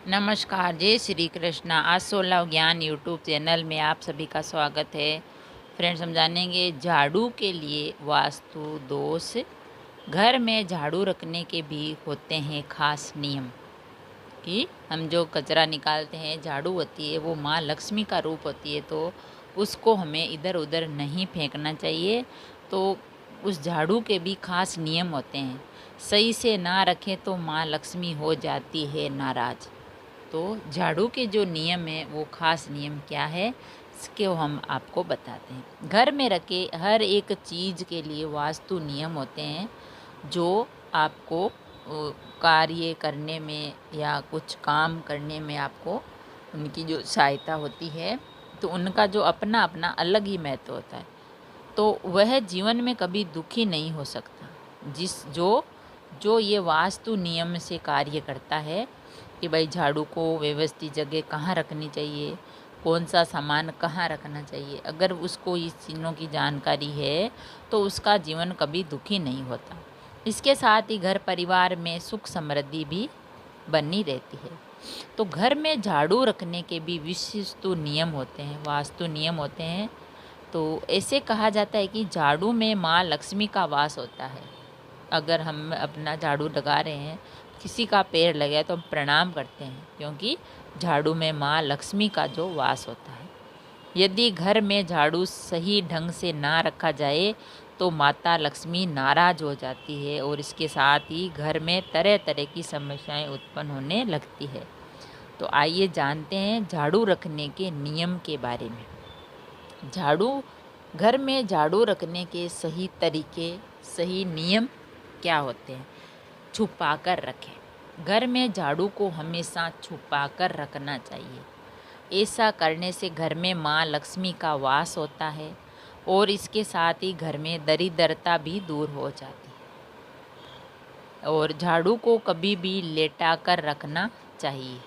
नमस्कार, जय श्री कृष्ण। आज 16 ज्ञान यूट्यूब चैनल में आप सभी का स्वागत है। फ्रेंड्स, हम जानेंगे झाड़ू के लिए वास्तु दोष। घर में झाड़ू रखने के भी होते हैं खास नियम कि हम जो कचरा निकालते हैं, झाड़ू होती है वो माँ लक्ष्मी का रूप होती है, तो उसको हमें इधर उधर नहीं फेंकना चाहिए। तो उस झाड़ू के भी खास नियम होते हैं। सही से ना रखें तो माँ लक्ष्मी हो जाती है नाराज़। तो झाड़ू के जो नियम है वो खास नियम क्या है, इसके वो हम आपको बताते हैं। घर में रखे हर एक चीज़ के लिए वास्तु नियम होते हैं जो आपको कार्य करने में या कुछ काम करने में आपको उनकी जो सहायता होती है, तो उनका जो अपना अपना अलग ही महत्व होता है। तो वह जीवन में कभी दुखी नहीं हो सकता। जिस जो जो ये वास्तु नियम से कार्य करता है कि भाई झाड़ू को व्यवस्थित जगह कहाँ रखनी चाहिए, कौन सा सामान कहाँ रखना चाहिए, अगर उसको इस चीज़ों की जानकारी है तो उसका जीवन कभी दुखी नहीं होता। इसके साथ ही घर परिवार में सुख समृद्धि भी बनी रहती है। तो घर में झाड़ू रखने के भी विशिष्ट नियम होते हैं, वास्तु नियम होते हैं। तो ऐसे कहा जाता है कि झाड़ू में माँ लक्ष्मी का वास होता है। अगर हम अपना झाड़ू लगा रहे हैं, किसी का पैर लगा है तो हम प्रणाम करते हैं, क्योंकि झाड़ू में माँ लक्ष्मी का जो वास होता है। यदि घर में झाड़ू सही ढंग से ना रखा जाए तो माता लक्ष्मी नाराज हो जाती है और इसके साथ ही घर में तरह तरह की समस्याएं उत्पन्न होने लगती है। तो आइए जानते हैं झाड़ू रखने के नियम के बारे में। झाड़ू घर में झाड़ू रखने के सही तरीके, सही नियम क्या होते हैं? छुपा कर रखें। घर में झाड़ू को हमेशा छुपा कर रखना चाहिए। ऐसा करने से घर में माँ लक्ष्मी का वास होता है और इसके साथ ही घर में दरिद्रता भी दूर हो जाती है। और झाड़ू को कभी भी लेटा कर रखना चाहिए।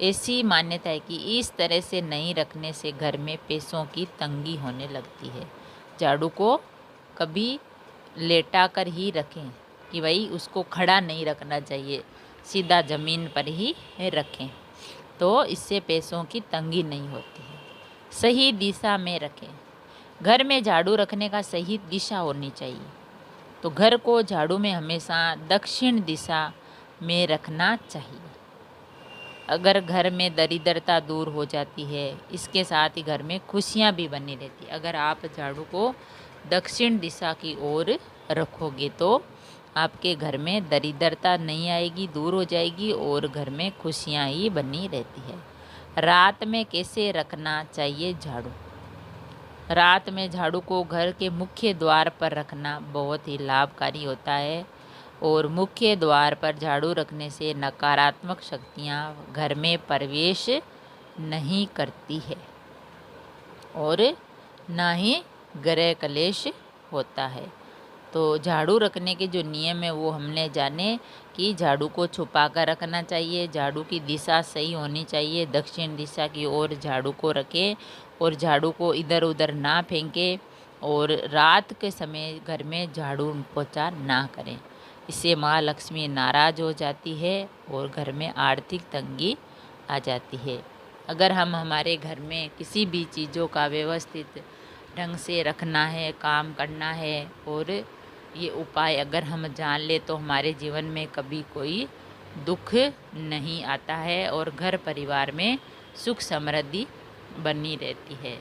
ऐसी मान्यता है कि इस तरह से नहीं रखने से घर में पैसों की तंगी होने लगती है। झाड़ू को कभी लेटा कर ही रखें, कि भाई उसको खड़ा नहीं रखना चाहिए, सीधा ज़मीन पर ही रखें, तो इससे पैसों की तंगी नहीं होती है। सही दिशा में रखें। घर में झाड़ू रखने का सही दिशा होनी चाहिए। तो घर को झाड़ू में हमेशा दक्षिण दिशा में रखना चाहिए। अगर घर में दरिद्रता दूर हो जाती है, इसके साथ ही घर में खुशियाँ भी बनी रहती है। अगर आप झाड़ू को दक्षिण दिशा की ओर रखोगे तो आपके घर में दरिद्रता नहीं आएगी, दूर हो जाएगी और घर में खुशियाँ ही बनी रहती है। रात में कैसे रखना चाहिए झाड़ू? रात में झाड़ू को घर के मुख्य द्वार पर रखना बहुत ही लाभकारी होता है और मुख्य द्वार पर झाड़ू रखने से नकारात्मक शक्तियाँ घर में प्रवेश नहीं करती है और ना ही ग्रह कलेश होता है। तो झाड़ू रखने के जो नियम है वो हमने जाने कि झाड़ू को छुपा कर रखना चाहिए, झाड़ू की दिशा सही होनी चाहिए, दक्षिण दिशा की ओर झाड़ू को रखें और झाड़ू को इधर उधर ना फेंकें और रात के समय घर में झाड़ू पोछा ना करें। इससे माँ लक्ष्मी नाराज हो जाती है और घर में आर्थिक तंगी आ जाती है। अगर हम हमारे घर में किसी भी चीज़ों का व्यवस्थित ढंग से रखना है, काम करना है और ये उपाय अगर हम जान ले तो हमारे जीवन में कभी कोई दुख नहीं आता है और घर परिवार में सुख समृद्धि बनी रहती है।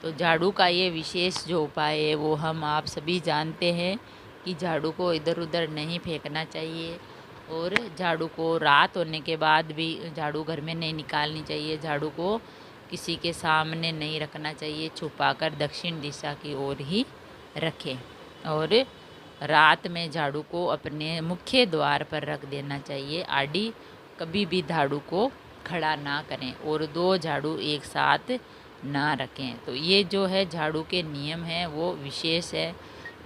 तो झाड़ू का ये विशेष जो उपाय है वो हम आप सभी जानते हैं कि झाड़ू को इधर उधर नहीं फेंकना चाहिए और झाड़ू को रात होने के बाद भी झाड़ू घर में नहीं निकालनी चाहिए। झाड़ू को किसी के सामने नहीं रखना चाहिए, छुपाकर दक्षिण दिशा की ओर ही रखें और रात में झाड़ू को अपने मुख्य द्वार पर रख देना चाहिए। आड़ी कभी भी झाड़ू को खड़ा ना करें और दो झाड़ू एक साथ ना रखें। तो ये जो है झाड़ू के नियम हैं वो विशेष है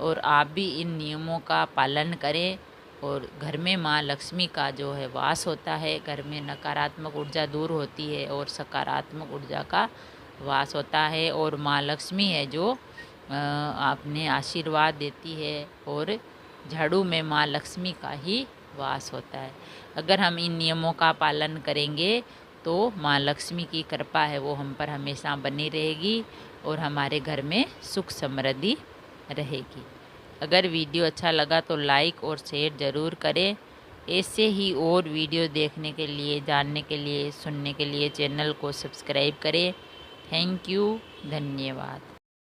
और आप भी इन नियमों का पालन करें और घर में माँ लक्ष्मी का जो है वास होता है। घर में नकारात्मक ऊर्जा दूर होती है और सकारात्मक ऊर्जा का वास होता है और माँ लक्ष्मी है जो आपने आशीर्वाद देती है और झाड़ू में माँ लक्ष्मी का ही वास होता है। अगर हम इन नियमों का पालन करेंगे तो माँ लक्ष्मी की कृपा है वो हम पर हमेशा बनी रहेगी और हमारे घर में सुख समृद्धि रहेगी। अगर वीडियो अच्छा लगा तो लाइक और शेयर ज़रूर करें। ऐसे ही और वीडियो देखने के लिए, जानने के लिए, सुनने के लिए चैनल को सब्सक्राइब करें। थैंक यू, धन्यवाद।